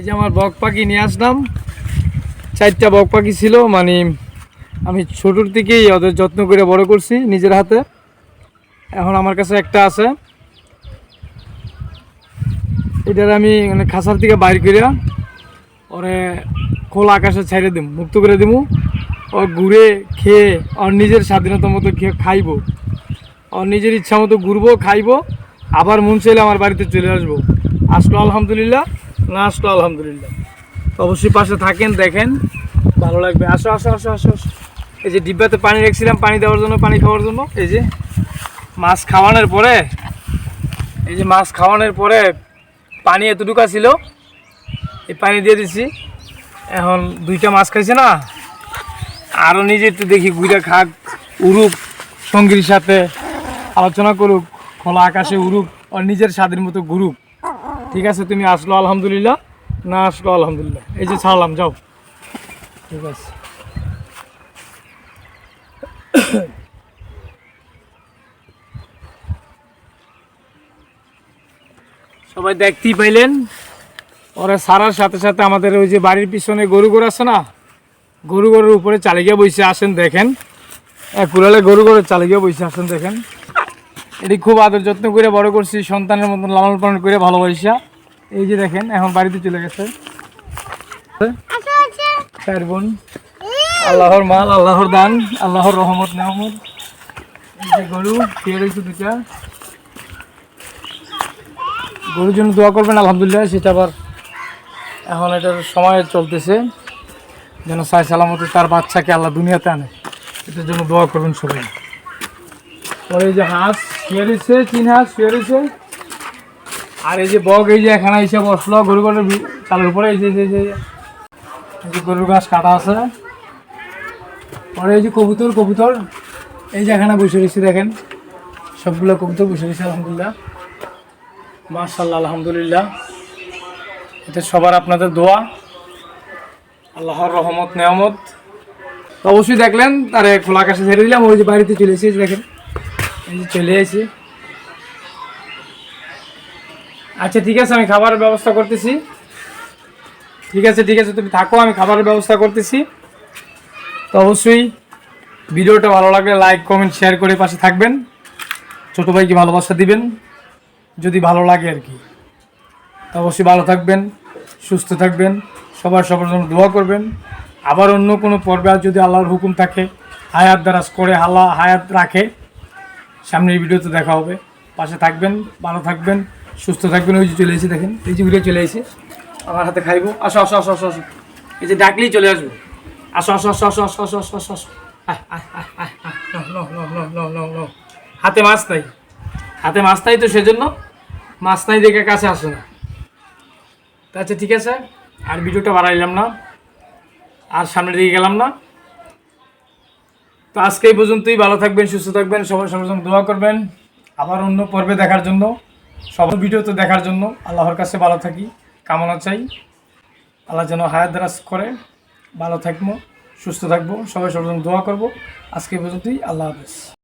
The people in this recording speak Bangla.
এই যে আমার বক পাখি নিয়ে আসলাম, 4টা বক পাখি ছিল। মানে আমি ছোটোর থেকেই ওদের যত্ন করে বড় করছি নিজের হাতে। এখন আমার কাছে একটা আছে, এটার আমি মানে খাঁচার থেকে বাইর করে ওরে খোলা আকাশে ছেড়ে দিম, মুক্ত করে দিমু। ও ঘুরে খেয়ে ওর নিজের স্বাধীনতা মতো খাইব, ওর নিজের ইচ্ছা মতো ঘুরবো, খাইবো, আবার মন চাইলে আমার বাড়িতে চলে আসবো। আসলো আলহামদুলিল্লাহ, না আসলো আলহামদুলিল্লাহ। তো অবশ্যই পাশে থাকেন, দেখেন, ভালো লাগবে। আসো আসো আসো আসো আসো। এই যে ডিব্বাতে পানি রেখেছিলাম পানি দেওয়ার জন্য, পানি খাওয়ার জন্য। এই যে মাছ খাওয়ানোর পরে, এই যে মাছ খাওয়ানোর পরে পানি এতটুকু ছিল, এই পানি দিয়ে দিছি। এখন 2টা মাছ খাইছে না, আরও নিজে একটু দেখি ঘুরে খাক, উড়ুক, সঙ্গীর সাথে আলোচনা করুক, খোলা আকাশে উড়ুক, আর নিজের স্বাদের মতো ঘুরুক। ঠিক আছে, তুমি আসলো আলহামদুলিল্লাহ, না আসলো আলহামদুলিল্লাহ। এই যে ছাড়লাম, যাও। ঠিক আছে। সবাই দেখতেই পাইলেন, ওরা সারার সাথে সাথে আমাদের ওই যে বাড়ির পিছনে গরু আছে না, গরুর উপরে চালে গিয়ে বসে আসেন, দেখেন। কুড়ালে গরুর চালে গিয়ে বসে আসেন, দেখেন। এটি খুব আদর যত্ন করে বড় করছি, সন্তানের মতন লালন পালন করে ভালোবাসা। এই যে দেখেন, এখন বাড়িতে চলে গেছে। চার বোন, আল্লাহর মাল, আল্লাহর দান, আল্লাহর রহমত নেহমত। এই যে গরু খেয়ে রয়েছে 2টা। গরুর জন্য দোয়া করবেন আলহামদুলিল্লাহ। সেটা আবার এখন এটার সময় চলতেছে, যেন সাই সালামতে তার বাচ্চাকে আল্লাহ দুনিয়াতে আনে, এটার জন্য দোয়া করবেন সবাই। পরে এই যে হাঁস শুয়ে রয়েছে, 3 হাঁস শুয়ে রয়েছে। আর এই যে বক, এই যে এখানে এসে বসলো গরু চালের উপরে। এই যে গরুর ঘাস কাটা আছে। পরে এই যে কবুতর এই যে এখানে বসে রয়েছে, দেখেন, সবগুলো কবুতর বসে রয়েছে আলহামদুলিল্লাহ, মাশাআল্লাহ আলহামদুলিল্লাহ। এটা সবার আপনাদের দোয়া, আল্লাহর রহমত নেয়ামত। অবশ্যই দেখলেন, তারে খোলা আকাশে ছেড়ে দিলাম। ওই যে বাড়িতে চলে এসেছি, দেখেন, এই যে চলে এসেছি। আচ্ছা ঠিক আছে, আমি খাবারের ব্যবস্থা করতেছি। ঠিক আছে ঠিক আছে, তুমি থাকো, আমি খাবারের ব্যবস্থা করতেছি। তো অবশ্যই ভিডিওটা ভালো লাগলে লাইক কমেন্ট শেয়ার করে পাশে থাকবেন, ছোটো ভাইকে ভালোবাসা দিবেন যদি ভালো লাগে আর কি। তো অবশ্যই ভালো থাকবেন, সুস্থ থাকবেন, সবার জন্য দোয়া করবেন। আবার অন্য কোনো পর্বে আর যদি আল্লাহর হুকুম থাকে, হায়াত দারাজ করে আল্লাহ হায়াত রাখে, সামনের ভিডিওতে দেখা হবে। পাশে থাকবেন, ভালো থাকবেন, সুস্থ থাকবেন। ওই যে চলে এসে দেখেন, এই যে ভিডিও চলে এসে আমার হাতে খাইবো। আসো আসো আসো আসো আসো, এই যে ডাকলেই চলে আসবো। আসো আসো আসো আসো আসো আসো আসো আসো আসো। হাতে মাছ নাই, হাতে মাছ নাই, তো সেজন্য মাছ নাই দেখে কাছে আসে না। আচ্ছা ঠিক আছে, আর ভিডিওটা বাড়াইলাম না, আর সামনের দিকে গেলাম না। তো আজকে এই পর্যন্তই। ভালো থাকবেন, সুস্থ থাকবেন, সবার জন্য দোয়া করবেন। আবার অন্য পর্বে দেখার জন্য, সব ভিডিওতে দেখার জন্য আল্লাহর কাছে ভালো থাকি কামনা চাই। আল্লাহ যেন হায়াত দারাজ করে, ভালো থাকবো, সুস্থ থাকবো, সবার জন্য দোয়া করবো। আজকে এই পর্যন্তই। আল্লাহ হাফেজ।